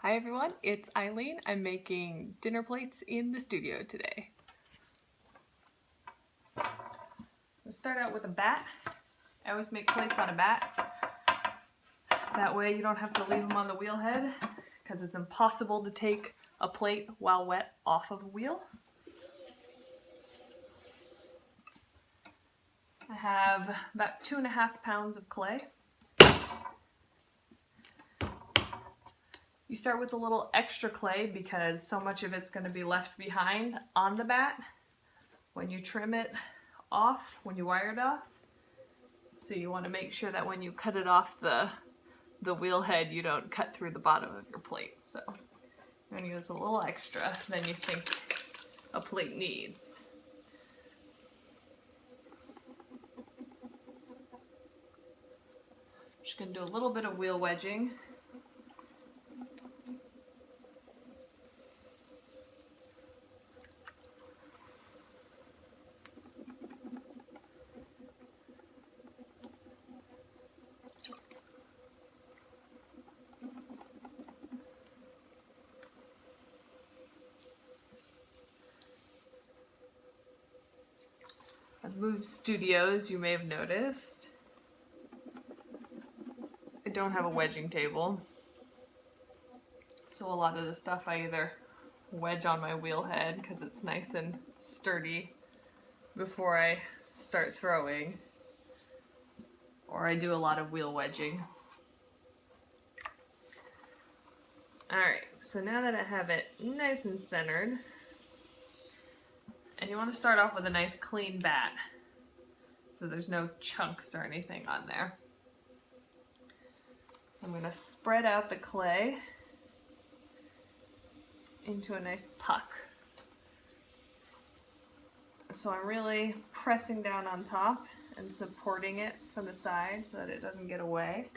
Hi everyone, it's Eileen. I'm making dinner plates in the studio today. Let's start out with a bat. I always make plates on a bat. That way you don't have to leave them on the wheel head because it's impossible to take a plate while wet off of a wheel. I have about 2.5 pounds of clay. You start with a little extra clay because so much of it's going to be left behind on the bat when you trim it off, when you wire it off. So you want to make sure that when you cut it off the wheel head, you don't cut through the bottom of your plate. So you're going to use a little extra than you think a plate needs. I'm just going to do a little bit of wheel wedging. I've moved studios, you may have noticed. I don't have a wedging table, so a lot of the stuff I either wedge on my wheel head because it's nice and sturdy before I start throwing, or I do a lot of wheel wedging. Alright, so now that I have it nice and centered, and you want to start off with a nice clean bat so there's no chunks or anything on there. I'm going to spread out the clay into a nice puck. So I'm really pressing down on top and supporting it from the side so that it doesn't get away.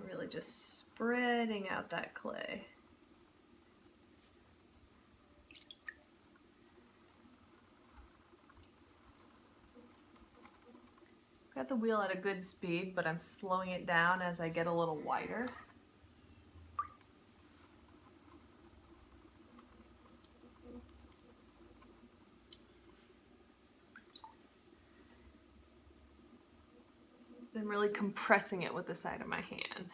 Really just spreading out that clay. Got the wheel at a good speed, but I'm slowing it down as I get a little wider. I'm really compressing it with the side of my hand.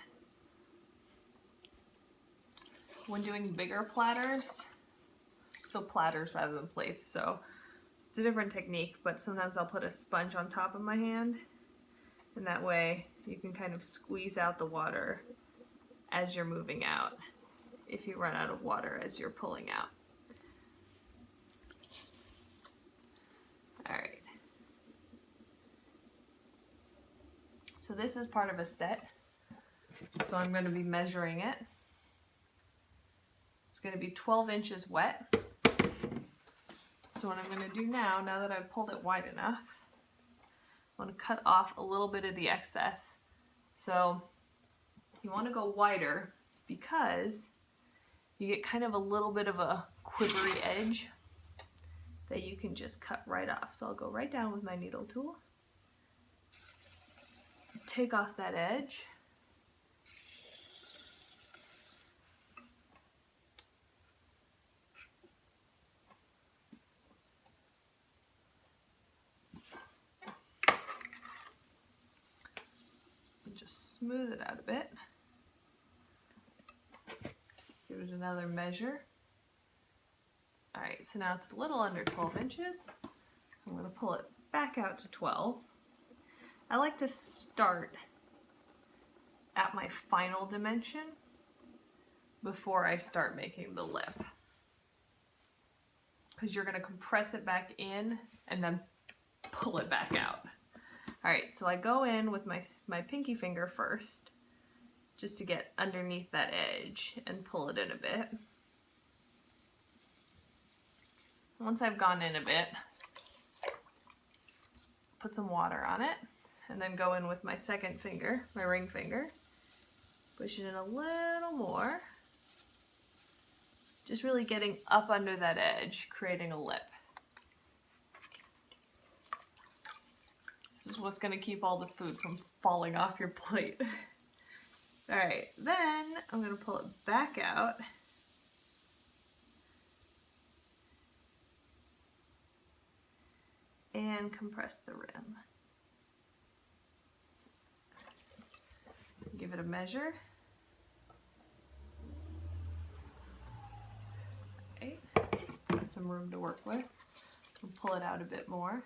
When doing bigger platters, so platters rather than plates, so it's a different technique, but sometimes I'll put a sponge on top of my hand, and that way you can kind of squeeze out the water as you're moving out if you run out of water as you're pulling out. All right. So this is part of a set, so I'm going to be measuring it. It's going to be 12 inches wet. So what I'm going to do now that I've pulled it wide enough, I want to cut off a little bit of the excess. So you want to go wider because you get kind of a little bit of a quivery edge that you can just cut right off. So I'll go right down with my needle tool. Take off that edge. And just smooth it out a bit. Give it another measure. Alright, so now it's a little under 12 inches. I'm going to pull it back out to 12. I like to start at my final dimension before I start making the lip, because you're going to compress it back in and then pull it back out. Alright, so I go in with my pinky finger first just to get underneath that edge and pull it in a bit. Once I've gone in a bit, put some water on it, and then go in with my second finger, my ring finger, push it in a little more, Just really getting up under that edge, creating a lip. This is what's gonna keep all the food from falling off your plate. All right, then I'm gonna pull it back out. And compress the rim. Give it a measure. Okay, got some room to work with. I'll pull it out a bit more.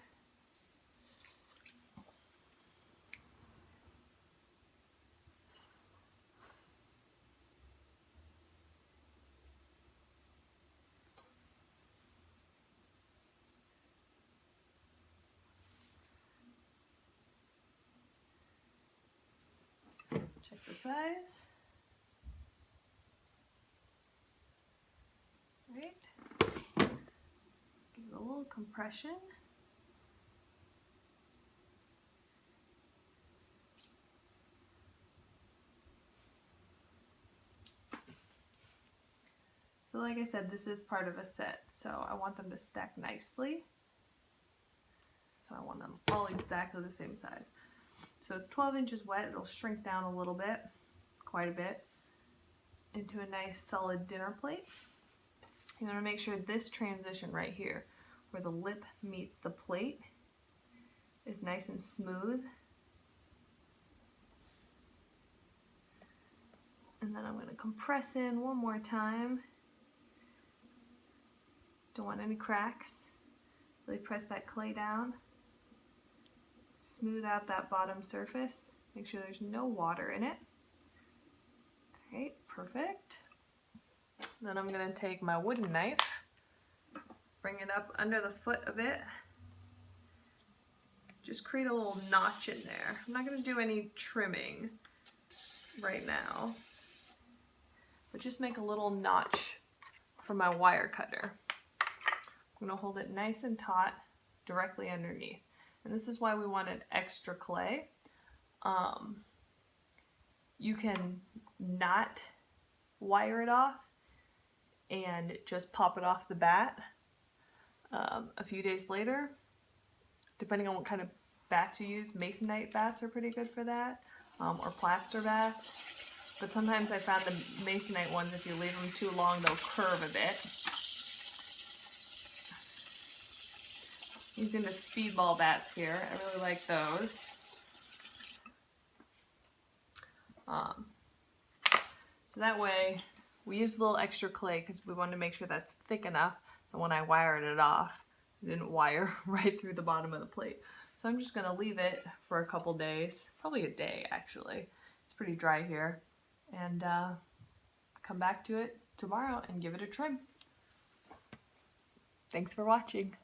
Check the size. Right. Give it a little compression. So like I said, this is part of a set, so I want them to stack nicely. So I want them all exactly the same size. So it's 12 inches wet, it'll shrink down a little bit, quite a bit, into a nice solid dinner plate. You want to make sure this transition right here, where the lip meets the plate, is nice and smooth. And then I'm going to compress in one more time. Don't want any cracks. Really press that clay down. Smooth out that bottom surface. Make sure there's no water in it. Alright, perfect. Then I'm going to take my wooden knife, bring it up under the foot of it. Just create a little notch in there. I'm not going to do any trimming right now, but just make a little notch for my wire cutter. I'm going to hold it nice and taut directly underneath. And this is why we wanted extra clay. You can not wire it off and just pop it off the bat a few days later, depending on what kind of bats you use. Masonite bats are pretty good for that, or plaster bats. But sometimes I found the Masonite ones, if you leave them too long, they'll curve a bit. Using the speedball bats here, I really like those. So that way, we used a little extra clay because we wanted to make sure that's thick enough that when I wired it off, it didn't wire right through the bottom of the plate. So I'm just going to leave it for a couple days, probably a day actually. It's pretty dry here. And come back to it tomorrow and give it a trim. Thanks for watching.